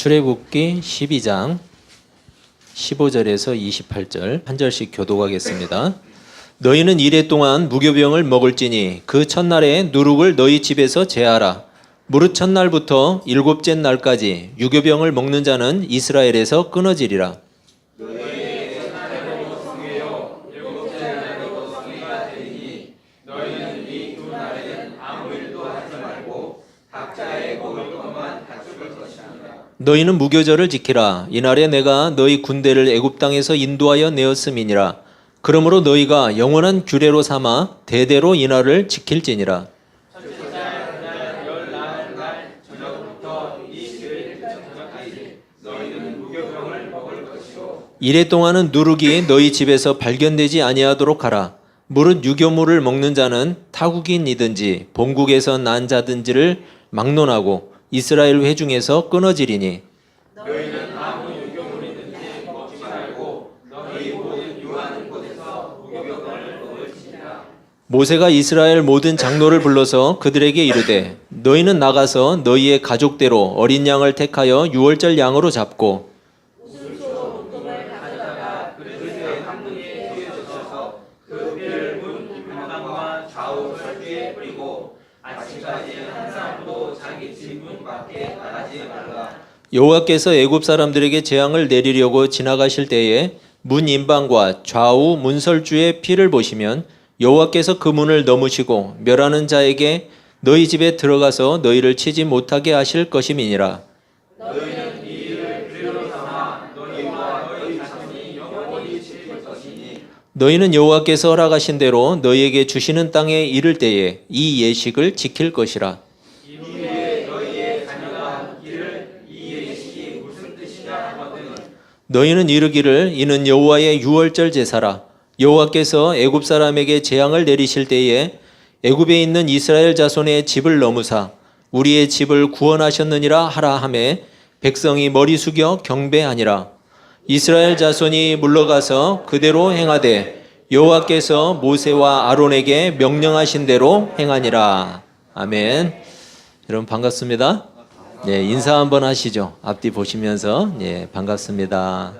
출애굽기 12장 15절에서 28절 한 절씩 교독하겠습니다. 너희는 이레 동안 무교병을 먹을지니 그 첫날에 누룩을 너희 집에서 제하라. 무릇 첫날부터 일곱째 날까지 유교병을 먹는 자는 이스라엘에서 끊어지리라. 너희는 무교절을 지키라. 이날에 내가 너희 군대를 애굽 땅에서 인도하여 내었음이니라. 그러므로 너희가 영원한 규례로 삼아 대대로 이날을 지킬지니라. 이래 동안은 누룩이 너희 집에서 발견되지 아니하도록 하라. 무릇 유교물을 먹는 자는 타국인이든지 본국에서 난 자든지를 막론하고 이스라엘 회중에서 끊어지리니 너희는 아무 유교물이든지 먹지 말고 너희 모든 유하는 곳에서 무교병을 먹을지니라. 모세가 이스라엘 모든 장로를 불러서 그들에게 이르되 너희는 나가서 너희의 가족대로 어린 양을 택하여 유월절 양으로 잡고 여호와께서 애굽 사람들에게 재앙을 내리려고 지나가실 때에 문 인방과 좌우 문설주의 피를 보시면 여호와께서 그 문을 넘으시고 멸하는 자에게 너희 집에 들어가서 너희를 치지 못하게 하실 것임이니라. 너희는 이 일을 규례로 삼아 너희와 너희 자손이 영원히 지킬 것이니 너희는 여호와께서 허락하신 대로 너희에게 주시는 땅에 이를 때에 이 예식을 지킬 것이라. 너희는 이르기를 이는 여호와의 유월절 제사라. 여호와께서 애굽 사람에게 재앙을 내리실 때에 애굽에 있는 이스라엘 자손의 집을 넘으사 우리의 집을 구원하셨느니라 하라 하매 백성이 머리 숙여 경배하니라. 이스라엘 자손이 물러가서 그대로 행하되 여호와께서 모세와 아론에게 명령하신 대로 행하니라. 아멘. 여러분 반갑습니다. 네, 인사 한번 하시죠. 앞뒤 보시면서. 네, 반갑습니다.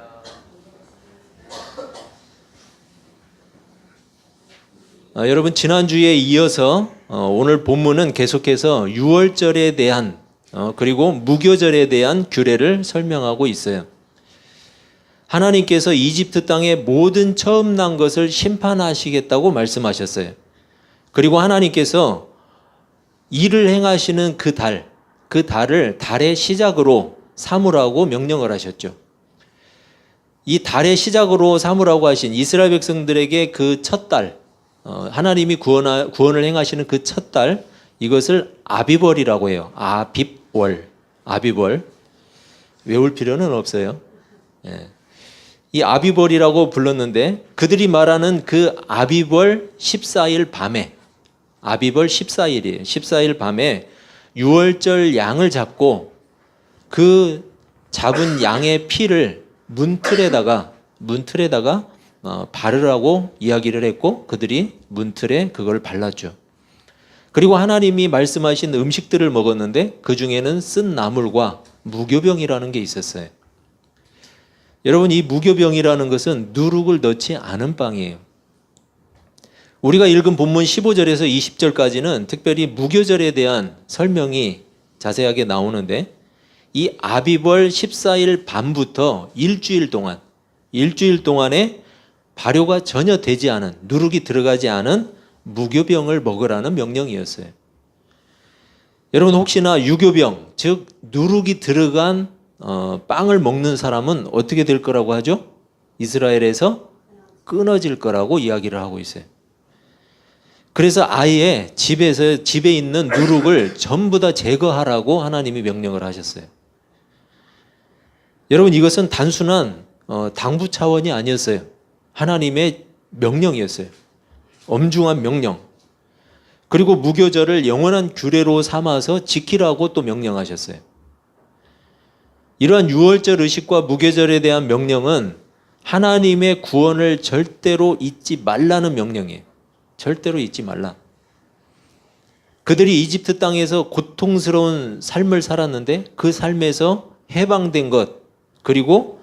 여러분 지난주에 이어서 오늘 본문은 계속해서 유월절에 대한 그리고 무교절에 대한 규례를 설명하고 있어요. 하나님께서 이집트 땅의 모든 처음 난 것을 심판하시겠다고 말씀하셨어요. 그리고 하나님께서 일을 행하시는 그 달을 달의 시작으로 삼으라고 명령을 하셨죠. 이 달의 시작으로 삼으라고 하신 이스라엘 백성들에게 그 첫 달, 하나님이 구원을 행하시는 그 첫 달, 이것을 아비벌이라고 해요. 아비벌. 외울 필요는 없어요. 이 아비벌이라고 불렀는데 그들이 말하는 그 아비벌 14일 밤에, 아비벌 14일이에요. 14일 밤에 유월절 양을 잡고 그 잡은 양의 피를 문틀에다가 바르라고 이야기를 했고 그들이 문틀에 그걸 발랐죠. 그리고 하나님이 말씀하신 음식들을 먹었는데 그 중에는 쓴 나물과 무교병이라는 게 있었어요. 여러분 이 무교병이라는 것은 누룩을 넣지 않은 빵이에요. 우리가 읽은 본문 15절에서 20절까지는 특별히 무교절에 대한 설명이 자세하게 나오는데 이 아비벌 14일 밤부터 일주일 동안에 발효가 전혀 되지 않은, 누룩이 들어가지 않은 무교병을 먹으라는 명령이었어요. 여러분 혹시나 유교병, 즉 누룩이 들어간 빵을 먹는 사람은 어떻게 될 거라고 하죠? 이스라엘에서 끊어질 거라고 이야기를 하고 있어요. 그래서 아예 집에 있는 누룩을 전부 다 제거하라고 하나님이 명령을 하셨어요. 여러분 이것은 단순한 당부 차원이 아니었어요. 하나님의 명령이었어요. 엄중한 명령. 그리고 무교절을 영원한 규례로 삼아서 지키라고 또 명령하셨어요. 이러한 유월절 의식과 무교절에 대한 명령은 하나님의 구원을 절대로 잊지 말라는 명령이에요. 절대로 잊지 말라. 그들이 이집트 땅에서 고통스러운 삶을 살았는데 그 삶에서 해방된 것, 그리고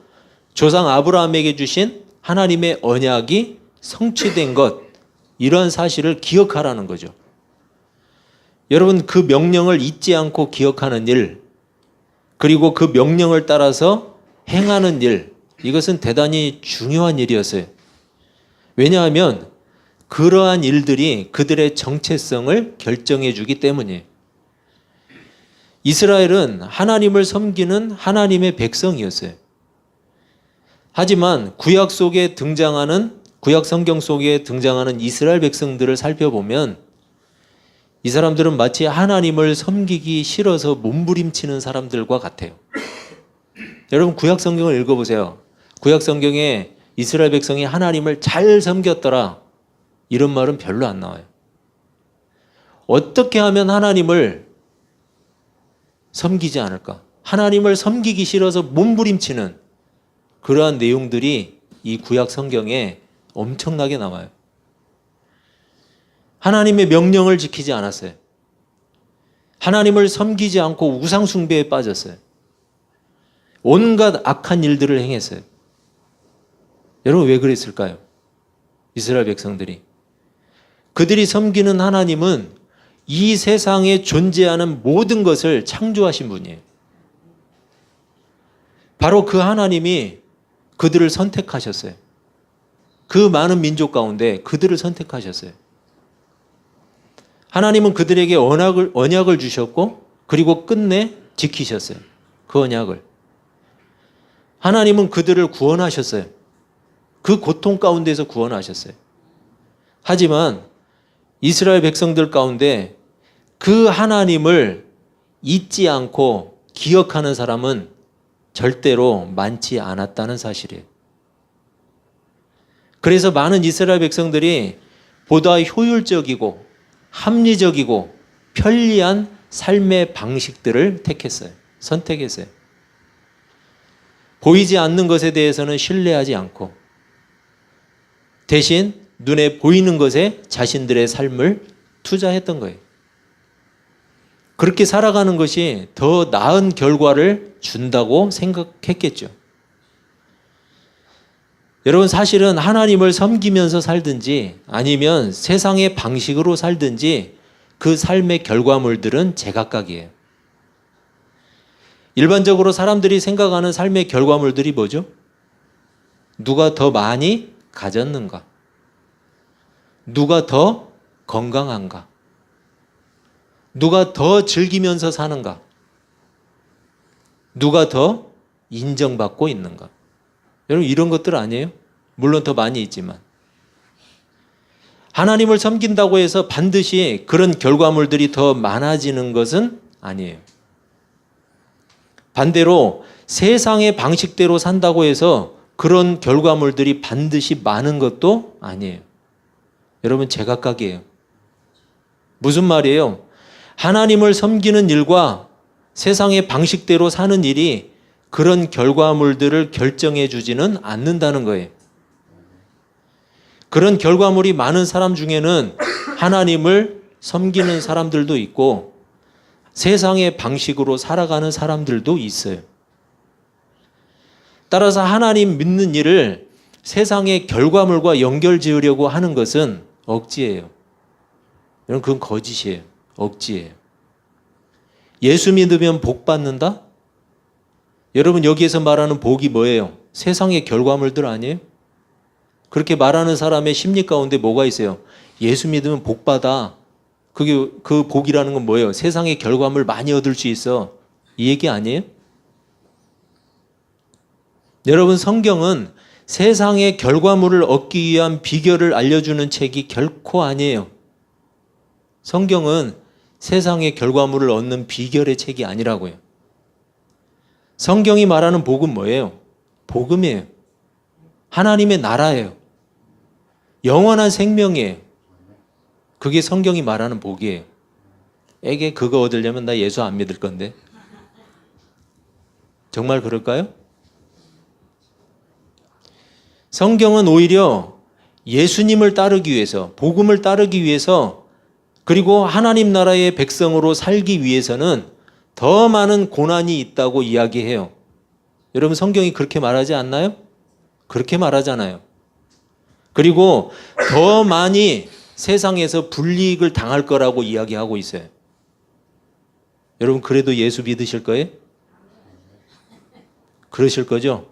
조상 아브라함에게 주신 하나님의 언약이 성취된 것, 이런 사실을 기억하라는 거죠. 여러분, 그 명령을 잊지 않고 기억하는 일, 그리고 그 명령을 따라서 행하는 일, 이것은 대단히 중요한 일이었어요. 왜냐하면 그러한 일들이 그들의 정체성을 결정해 주기 때문이에요. 이스라엘은 하나님을 섬기는 하나님의 백성이었어요. 하지만 구약 성경 속에 등장하는 이스라엘 백성들을 살펴보면 이 사람들은 마치 하나님을 섬기기 싫어서 몸부림치는 사람들과 같아요. 여러분, 구약 성경을 읽어보세요. 구약 성경에 이스라엘 백성이 하나님을 잘 섬겼더라, 이런 말은 별로 안 나와요. 어떻게 하면 하나님을 섬기지 않을까? 하나님을 섬기기 싫어서 몸부림치는 그러한 내용들이 이 구약 성경에 엄청나게 나와요. 하나님의 명령을 지키지 않았어요. 하나님을 섬기지 않고 우상 숭배에 빠졌어요. 온갖 악한 일들을 행했어요. 여러분, 왜 그랬을까요? 이스라엘 백성들이. 그들이 섬기는 하나님은 이 세상에 존재하는 모든 것을 창조하신 분이에요. 바로 그 하나님이 그들을 선택하셨어요. 그 많은 민족 가운데 그들을 선택하셨어요. 하나님은 그들에게 언약을 주셨고, 그리고 끝내 지키셨어요. 그 언약을. 하나님은 그들을 구원하셨어요. 그 고통 가운데서 구원하셨어요. 하지만 이스라엘 백성들 가운데 그 하나님을 잊지 않고 기억하는 사람은 절대로 많지 않았다는 사실이에요. 그래서 많은 이스라엘 백성들이 보다 효율적이고 합리적이고 편리한 삶의 방식들을 택했어요. 선택했어요. 보이지 않는 것에 대해서는 신뢰하지 않고 대신 눈에 보이는 것에 자신들의 삶을 투자했던 거예요. 그렇게 살아가는 것이 더 나은 결과를 준다고 생각했겠죠. 여러분, 사실은 하나님을 섬기면서 살든지 아니면 세상의 방식으로 살든지 그 삶의 결과물들은 제각각이에요. 일반적으로 사람들이 생각하는 삶의 결과물들이 뭐죠? 누가 더 많이 가졌는가? 누가 더 건강한가? 누가 더 즐기면서 사는가? 누가 더 인정받고 있는가? 여러분, 이런 것들 아니에요? 물론 더 많이 있지만. 하나님을 섬긴다고 해서 반드시 그런 결과물들이 더 많아지는 것은 아니에요. 반대로 세상의 방식대로 산다고 해서 그런 결과물들이 반드시 많은 것도 아니에요. 여러분, 제각각이에요. 무슨 말이에요? 하나님을 섬기는 일과 세상의 방식대로 사는 일이 그런 결과물들을 결정해 주지는 않는다는 거예요. 그런 결과물이 많은 사람 중에는 하나님을 섬기는 사람들도 있고 세상의 방식으로 살아가는 사람들도 있어요. 따라서 하나님 믿는 일을 세상의 결과물과 연결 지으려고 하는 것은 억지예요. 여러분, 그건 거짓이에요. 억지예요. 예수 믿으면 복 받는다? 여러분, 여기에서 말하는 복이 뭐예요? 세상의 결과물들 아니에요? 그렇게 말하는 사람의 심리 가운데 뭐가 있어요? 예수 믿으면 복 받아. 그 복이라는 건 뭐예요? 세상의 결과물 많이 얻을 수 있어. 이 얘기 아니에요? 여러분, 성경은 세상의 결과물을 얻기 위한 비결을 알려주는 책이 결코 아니에요. 성경은 세상의 결과물을 얻는 비결의 책이 아니라고요. 성경이 말하는 복은 뭐예요? 복음이에요. 하나님의 나라예요. 영원한 생명이에요. 그게 성경이 말하는 복이에요. 애게 그거 얻으려면 나 예수 안 믿을 건데. 정말 그럴까요? 성경은 오히려 예수님을 따르기 위해서, 복음을 따르기 위해서, 그리고 하나님 나라의 백성으로 살기 위해서는 더 많은 고난이 있다고 이야기해요. 여러분 성경이 그렇게 말하지 않나요? 그렇게 말하잖아요. 그리고 더 많이 세상에서 불이익을 당할 거라고 이야기하고 있어요. 여러분 그래도 예수 믿으실 거예요? 그러실 거죠?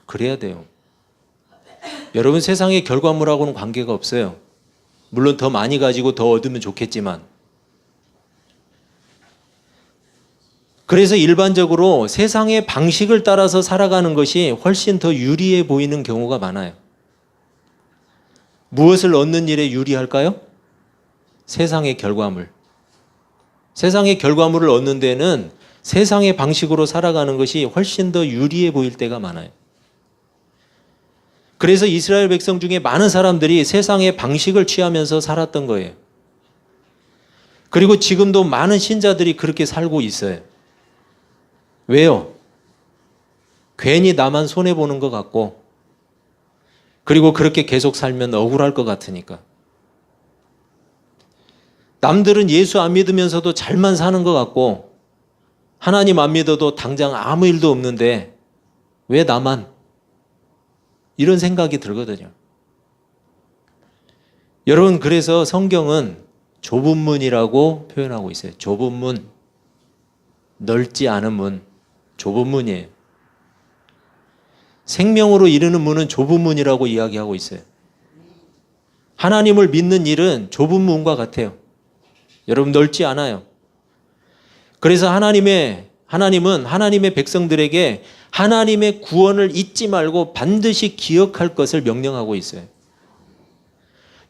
그래야 돼요. 여러분 세상의 결과물하고는 관계가 없어요. 물론 더 많이 가지고 더 얻으면 좋겠지만. 그래서 일반적으로 세상의 방식을 따라서 살아가는 것이 훨씬 더 유리해 보이는 경우가 많아요. 무엇을 얻는 일에 유리할까요? 세상의 결과물. 세상의 결과물을 얻는 데는 세상의 방식으로 살아가는 것이 훨씬 더 유리해 보일 때가 많아요. 그래서 이스라엘 백성 중에 많은 사람들이 세상의 방식을 취하면서 살았던 거예요. 그리고 지금도 많은 신자들이 그렇게 살고 있어요. 왜요? 괜히 나만 손해보는 것 같고, 그리고 그렇게 계속 살면 억울할 것 같으니까. 남들은 예수 안 믿으면서도 잘만 사는 것 같고, 하나님 안 믿어도 당장 아무 일도 없는데 왜 나만? 이런 생각이 들거든요. 여러분 그래서 성경은 좁은 문이라고 표현하고 있어요. 좁은 문, 넓지 않은 문, 좁은 문이에요. 생명으로 이르는 문은 좁은 문이라고 이야기하고 있어요. 하나님을 믿는 일은 좁은 문과 같아요. 여러분 넓지 않아요. 그래서 하나님은 하나님의 백성들에게 하나님의 구원을 잊지 말고 반드시 기억할 것을 명령하고 있어요.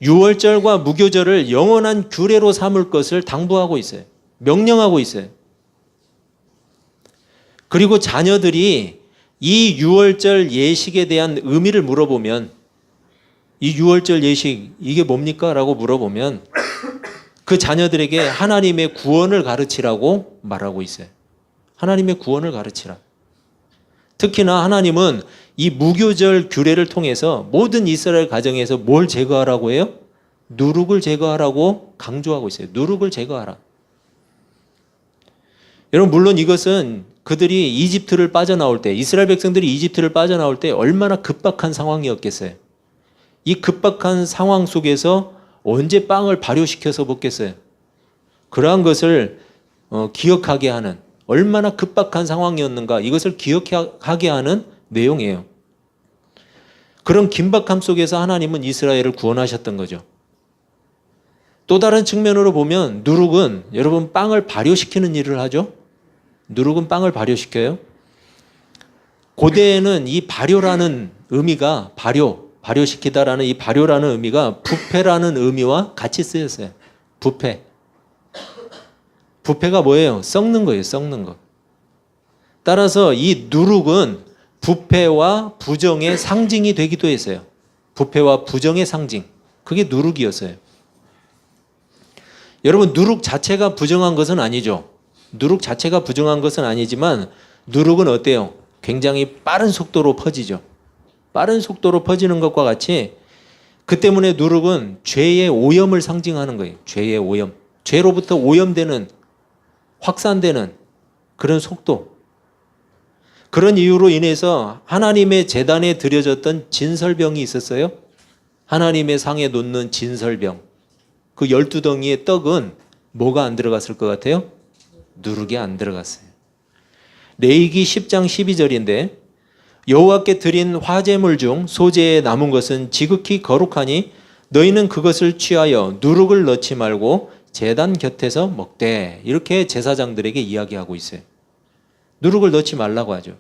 유월절과 무교절을 영원한 규례로 삼을 것을 당부하고 있어요. 명령하고 있어요. 그리고 자녀들이 이 유월절 예식에 대한 의미를 물어보면 이 유월절 예식 이게 뭡니까? 라고 물어보면 그 자녀들에게 하나님의 구원을 가르치라고 말하고 있어요. 하나님의 구원을 가르치라. 특히나 하나님은 이 무교절 규례를 통해서 모든 이스라엘 가정에서 뭘 제거하라고 해요? 누룩을 제거하라고 강조하고 있어요. 누룩을 제거하라. 여러분 물론 이것은 그들이 이집트를 빠져나올 때, 이스라엘 백성들이 이집트를 빠져나올 때 얼마나 급박한 상황이었겠어요. 이 급박한 상황 속에서 언제 빵을 발효시켜서 먹겠어요. 그러한 것을 기억하게 하는, 얼마나 급박한 상황이었는가, 이것을 기억하게 하는 내용이에요. 그런 긴박함 속에서 하나님은 이스라엘을 구원하셨던 거죠. 또 다른 측면으로 보면 누룩은 여러분 빵을 발효시키는 일을 하죠. 누룩은 빵을 발효시켜요. 고대에는 이 발효라는 의미가 발효시키다라는 이 발효라는 의미가 부패라는 의미와 같이 쓰였어요. 부패. 부패가 뭐예요? 썩는 거예요. 썩는 거. 따라서 이 누룩은 부패와 부정의 상징이 되기도 했어요. 부패와 부정의 상징. 그게 누룩이었어요. 여러분 누룩 자체가 부정한 것은 아니죠. 누룩 자체가 부정한 것은 아니지만 누룩은 어때요? 굉장히 빠른 속도로 퍼지죠. 빠른 속도로 퍼지는 것과 같이 그 때문에 누룩은 죄의 오염을 상징하는 거예요. 죄의 오염. 죄로부터 오염되는, 확산되는 그런 속도. 그런 이유로 인해서 하나님의 제단에 드려졌던 진설병이 있었어요. 하나님의 상에 놓는 진설병. 그 12덩이의 떡은 뭐가 안 들어갔을 것 같아요? 누룩이 안 들어갔어요. 레위기 10장 12절인데 여호와께 드린 화제물 중 소재에 남은 것은 지극히 거룩하니 너희는 그것을 취하여 누룩을 넣지 말고 제단 곁에서 먹되, 이렇게 제사장들에게 이야기하고 있어요. 누룩을 넣지 말라고 하죠.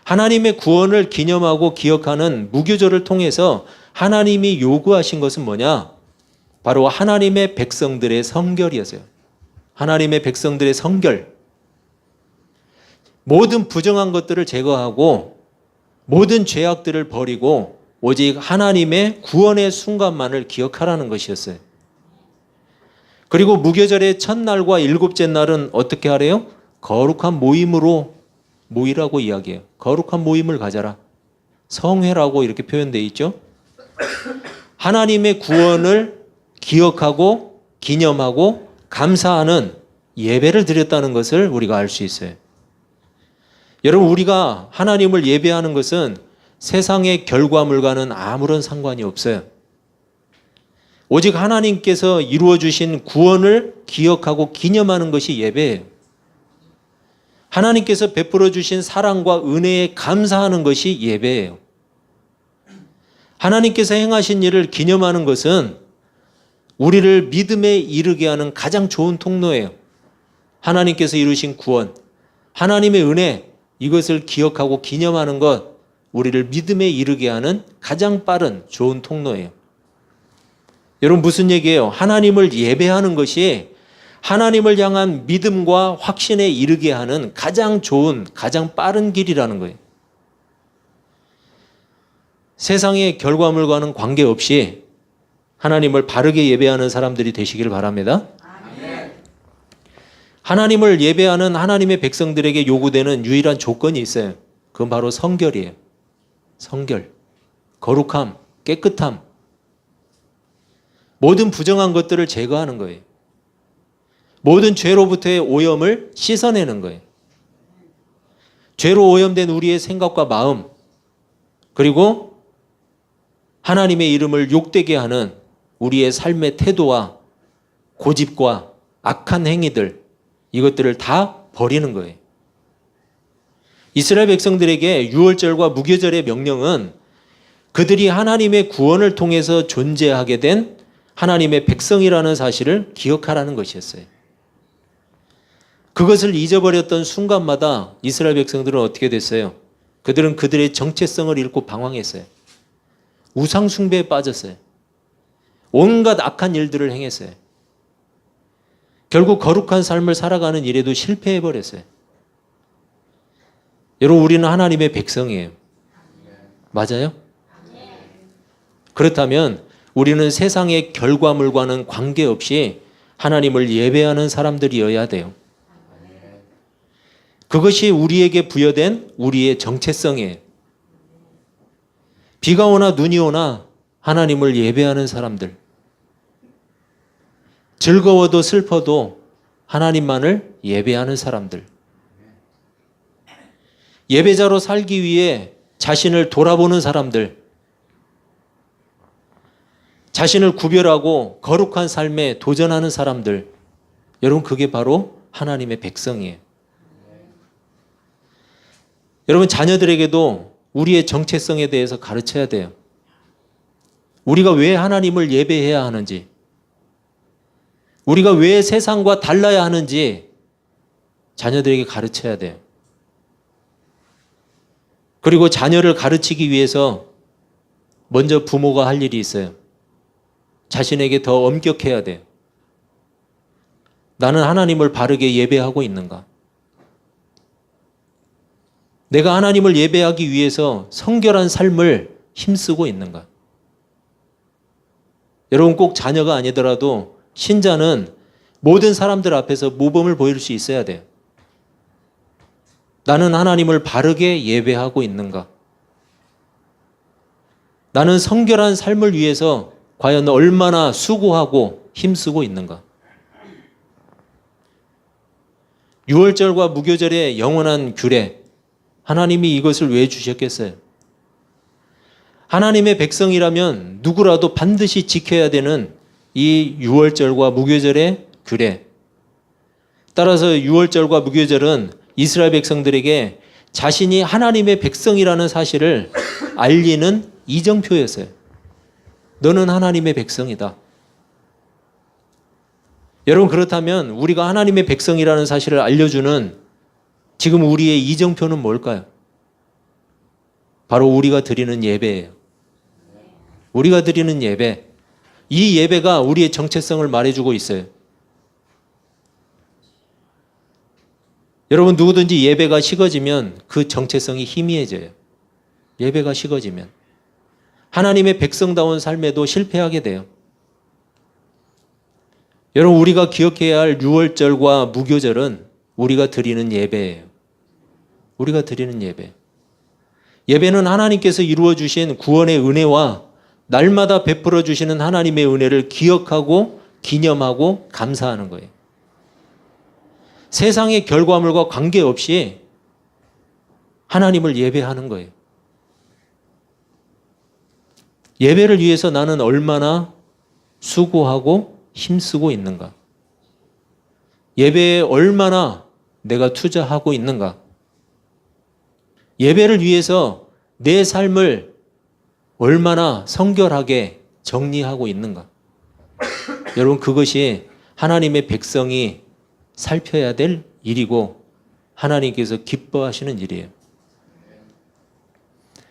하나님의 구원을 기념하고 기억하는 무교절을 통해서 하나님이 요구하신 것은 뭐냐? 바로 하나님의 백성들의 성결이었어요. 하나님의 백성들의 성결. 모든 부정한 것들을 제거하고 모든 죄악들을 버리고 오직 하나님의 구원의 순간만을 기억하라는 것이었어요. 그리고 무교절의 첫날과 일곱째 날은 어떻게 하래요? 거룩한 모임으로 모이라고 이야기해요. 거룩한 모임을 가져라. 성회라고 이렇게 표현되어 있죠. 하나님의 구원을 기억하고 기념하고 감사하는 예배를 드렸다는 것을 우리가 알 수 있어요. 여러분, 우리가 하나님을 예배하는 것은 세상의 결과물과는 아무런 상관이 없어요. 오직 하나님께서 이루어 주신 구원을 기억하고 기념하는 것이 예배예요. 하나님께서 베풀어 주신 사랑과 은혜에 감사하는 것이 예배예요. 하나님께서 행하신 일을 기념하는 것은 우리를 믿음에 이르게 하는 가장 좋은 통로예요. 하나님께서 이루신 구원, 하나님의 은혜, 이것을 기억하고 기념하는 것, 우리를 믿음에 이르게 하는 가장 빠른 좋은 통로예요. 여러분, 무슨 얘기예요? 하나님을 예배하는 것이 하나님을 향한 믿음과 확신에 이르게 하는 가장 좋은, 가장 빠른 길이라는 거예요. 세상의 결과물과는 관계없이 하나님을 바르게 예배하는 사람들이 되시길 바랍니다. 하나님을 예배하는 하나님의 백성들에게 요구되는 유일한 조건이 있어요. 그건 바로 성결이에요. 성결, 거룩함, 깨끗함. 모든 부정한 것들을 제거하는 거예요. 모든 죄로부터의 오염을 씻어내는 거예요. 죄로 오염된 우리의 생각과 마음, 그리고 하나님의 이름을 욕되게 하는 우리의 삶의 태도와 고집과 악한 행위들, 이것들을 다 버리는 거예요. 이스라엘 백성들에게 유월절과 무교절의 명령은 그들이 하나님의 구원을 통해서 존재하게 된 하나님의 백성이라는 사실을 기억하라는 것이었어요. 그것을 잊어버렸던 순간마다 이스라엘 백성들은 어떻게 됐어요? 그들은 그들의 정체성을 잃고 방황했어요. 우상 숭배에 빠졌어요. 온갖 악한 일들을 행했어요. 결국 거룩한 삶을 살아가는 일에도 실패해버렸어요. 여러분, 우리는 하나님의 백성이에요. 맞아요? 그렇다면 우리는 세상의 결과물과는 관계없이 하나님을 예배하는 사람들이어야 돼요. 그것이 우리에게 부여된 우리의 정체성이에요. 비가 오나 눈이 오나 하나님을 예배하는 사람들. 즐거워도 슬퍼도 하나님만을 예배하는 사람들. 예배자로 살기 위해 자신을 돌아보는 사람들. 자신을 구별하고 거룩한 삶에 도전하는 사람들. 여러분, 그게 바로 하나님의 백성이에요. 여러분, 자녀들에게도 우리의 정체성에 대해서 가르쳐야 돼요. 우리가 왜 하나님을 예배해야 하는지, 우리가 왜 세상과 달라야 하는지 자녀들에게 가르쳐야 돼요. 그리고 자녀를 가르치기 위해서 먼저 부모가 할 일이 있어요. 자신에게 더 엄격해야 돼요. 나는 하나님을 바르게 예배하고 있는가? 내가 하나님을 예배하기 위해서 성결한 삶을 힘쓰고 있는가? 여러분, 꼭 자녀가 아니더라도 신자는 모든 사람들 앞에서 모범을 보일 수 있어야 돼요. 나는 하나님을 바르게 예배하고 있는가? 나는 성결한 삶을 위해서 과연 얼마나 수고하고 힘쓰고 있는가? 유월절과 무교절의 영원한 규례, 하나님이 이것을 왜 주셨겠어요? 하나님의 백성이라면 누구라도 반드시 지켜야 되는 이 유월절과 무교절의 규례. 따라서 유월절과 무교절은 이스라엘 백성들에게 자신이 하나님의 백성이라는 사실을 알리는 이정표였어요. 너는 하나님의 백성이다. 여러분, 그렇다면 우리가 하나님의 백성이라는 사실을 알려주는 지금 우리의 이정표는 뭘까요? 바로 우리가 드리는 예배예요. 우리가 드리는 예배. 이 예배가 우리의 정체성을 말해주고 있어요. 여러분, 누구든지 예배가 식어지면 그 정체성이 희미해져요. 예배가 식어지면 하나님의 백성다운 삶에도 실패하게 돼요. 여러분, 우리가 기억해야 할 유월절과 무교절은 우리가 드리는 예배예요. 우리가 드리는 예배. 예배는 하나님께서 이루어 주신 구원의 은혜와 날마다 베풀어 주시는 하나님의 은혜를 기억하고 기념하고 감사하는 거예요. 세상의 결과물과 관계없이 하나님을 예배하는 거예요. 예배를 위해서 나는 얼마나 수고하고 힘쓰고 있는가? 예배에 얼마나 내가 투자하고 있는가? 예배를 위해서 내 삶을 얼마나 성결하게 정리하고 있는가? 여러분, 그것이 하나님의 백성이 살펴야 될 일이고 하나님께서 기뻐하시는 일이에요.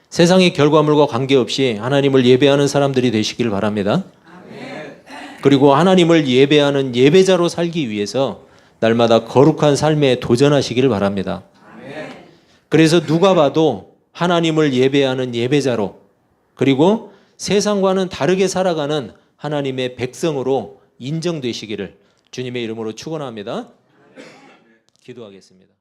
세상의 결과물과 관계없이 하나님을 예배하는 사람들이 되시길 바랍니다. 그리고 하나님을 예배하는 예배자로 살기 위해서 날마다 거룩한 삶에 도전하시길 바랍니다. 그래서 누가 봐도 하나님을 예배하는 예배자로, 그리고 세상과는 다르게 살아가는 하나님의 백성으로 인정되시기를 주님의 이름으로 축원합니다. 기도하겠습니다.